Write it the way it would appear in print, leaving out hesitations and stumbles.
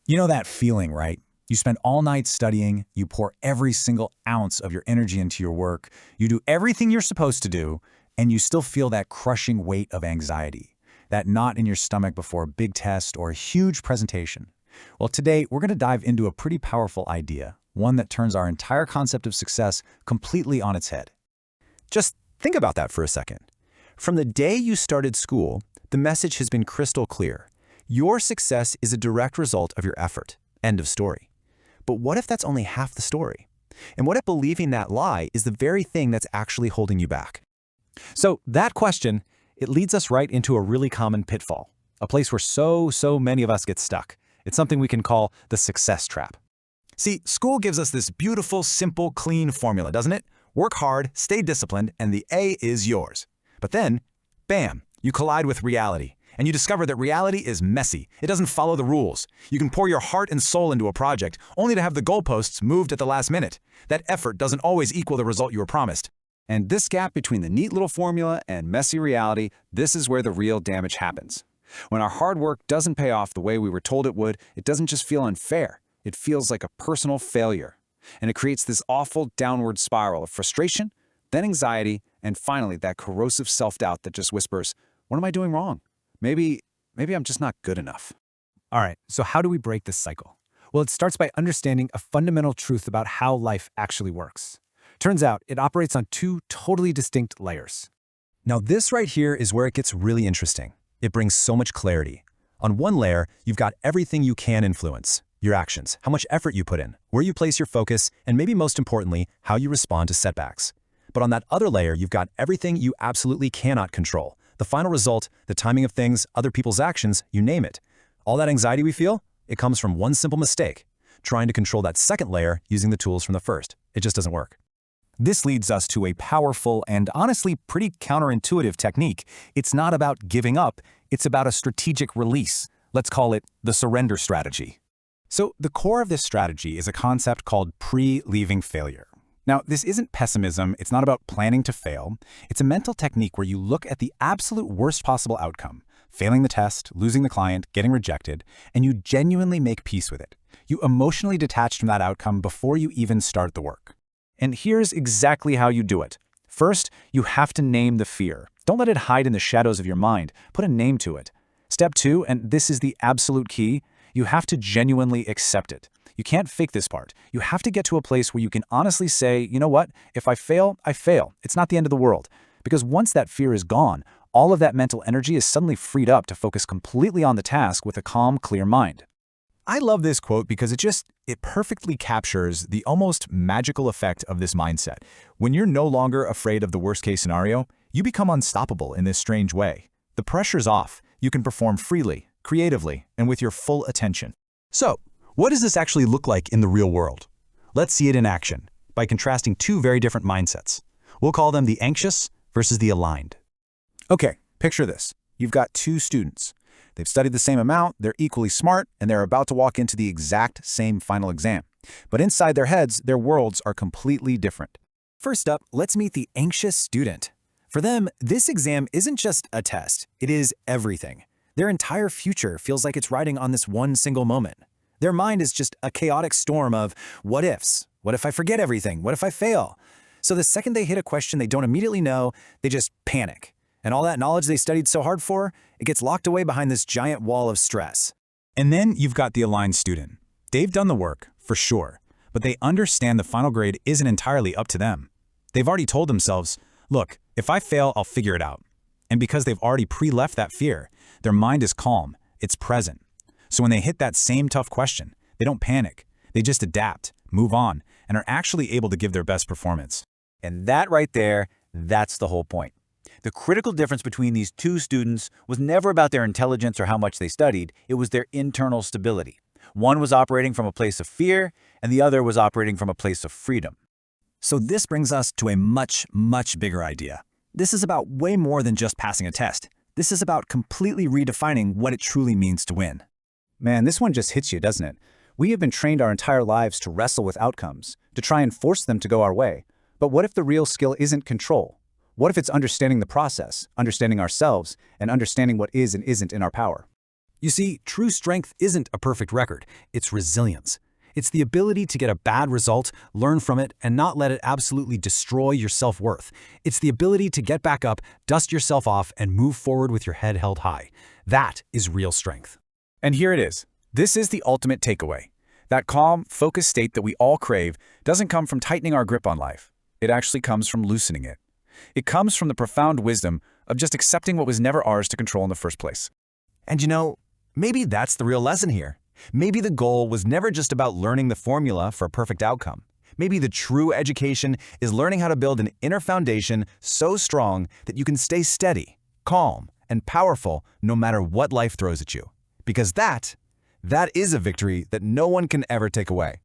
You know that feeling, right? You spend all night studying, you pour every single ounce of your energy into your work, you do everything you're supposed to do, and you still feel that crushing weight of anxiety, that knot in your stomach before a big test or a huge presentation. Well, today we're going to dive into a pretty powerful idea, one that turns our entire concept of success completely on its head. Just think about that for a second. From the day you started school, the message has been crystal clear. Your success is a direct result of your effort. End of story. But what if that's only half the story? And what if believing that lie is the very thing that's actually holding you back? So that question, it leads us right into a really common pitfall, a place where so many of us get stuck. It's something we can call the success trap. See, school gives us this beautiful, simple, clean formula, doesn't it? Work hard, stay disciplined, and the A is yours. But then, bam, you collide with reality. And you discover that reality is messy. It doesn't follow the rules. You can pour your heart and soul into a project, only to have the goalposts moved at the last minute. That effort doesn't always equal the result you were promised. And this gap between the neat little formula and messy reality, this is where the real damage happens. When our hard work doesn't pay off the way we were told it would, it doesn't just feel unfair. It feels like a personal failure. And it creates this awful downward spiral of frustration, then anxiety, and finally that corrosive self-doubt that just whispers, "What am I doing wrong? Maybe I'm just not good enough." All right, so how do we break this cycle? Well, it starts by understanding a fundamental truth about how life actually works. Turns out it operates on two totally distinct layers. Now this right here is where it gets really interesting. It brings so much clarity. On one layer, you've got everything you can influence. Your actions, how much effort you put in, where you place your focus, and maybe most importantly, how you respond to setbacks. But on that other layer, you've got everything you absolutely cannot control. The final result, the timing of things, other people's actions, you name it. All that anxiety we feel, it comes from one simple mistake. Trying to control that second layer using the tools from the first. It just doesn't work. This leads us to a powerful and honestly pretty counterintuitive technique. It's not about giving up, it's about a strategic release. Let's call it the surrender strategy. So the core of this strategy is a concept called pre-leaving failure. Now, this isn't pessimism, it's not about planning to fail. It's a mental technique where you look at the absolute worst possible outcome, failing the test, losing the client, getting rejected, and you genuinely make peace with it. You emotionally detach from that outcome before you even start the work. And here's exactly how you do it. First, you have to name the fear. Don't let it hide in the shadows of your mind. Put a name to it. Step 2, and this is the absolute key, you have to genuinely accept it. You can't fake this part. You have to get to a place where you can honestly say, you know what, if I fail, I fail. It's not the end of the world. Because once that fear is gone, all of that mental energy is suddenly freed up to focus completely on the task with a calm, clear mind. I love this quote because it perfectly captures the almost magical effect of this mindset. When you're no longer afraid of the worst-case scenario, you become unstoppable in this strange way. The pressure's off. You can perform freely, creatively, and with your full attention. So, what does this actually look like in the real world? Let's see it in action by contrasting two very different mindsets. We'll call them the anxious versus the aligned. Okay, picture this. You've got two students. They've studied the same amount, they're equally smart, and they're about to walk into the exact same final exam. But inside their heads, their worlds are completely different. First up, let's meet the anxious student. For them, this exam isn't just a test, it is everything. Their entire future feels like it's riding on this one single moment. Their mind is just a chaotic storm of what ifs. What if I forget everything? What if I fail? So the second they hit a question they don't immediately know, they just panic. And all that knowledge they studied so hard for, it gets locked away behind this giant wall of stress. And then you've got the aligned student. They've done the work, for sure, but they understand the final grade isn't entirely up to them. They've already told themselves, look, if I fail, I'll figure it out. And because they've already pre-left that fear, their mind is calm, it's present. So when they hit that same tough question, they don't panic. They just adapt, move on, and are actually able to give their best performance. And that right there, that's the whole point. The critical difference between these two students was never about their intelligence or how much they studied, it was their internal stability. One was operating from a place of fear, and the other was operating from a place of freedom. So this brings us to a much bigger idea. This is about way more than just passing a test. This is about completely redefining what it truly means to win. Man, this one just hits you, doesn't it? We have been trained our entire lives to wrestle with outcomes, to try and force them to go our way. But what if the real skill isn't control? What if it's understanding the process, understanding ourselves, and understanding what is and isn't in our power? You see, true strength isn't a perfect record, it's resilience. It's the ability to get a bad result, learn from it, and not let it absolutely destroy your self-worth. It's the ability to get back up, dust yourself off, and move forward with your head held high. That is real strength. And here it is. This is the ultimate takeaway. That calm, focused state that we all crave doesn't come from tightening our grip on life. It actually comes from loosening it. It comes from the profound wisdom of just accepting what was never ours to control in the first place. And you know, maybe that's the real lesson here. Maybe the goal was never just about learning the formula for a perfect outcome. Maybe the true education is learning how to build an inner foundation so strong that you can stay steady, calm, and powerful no matter what life throws at you. Because that is a victory that no one can ever take away.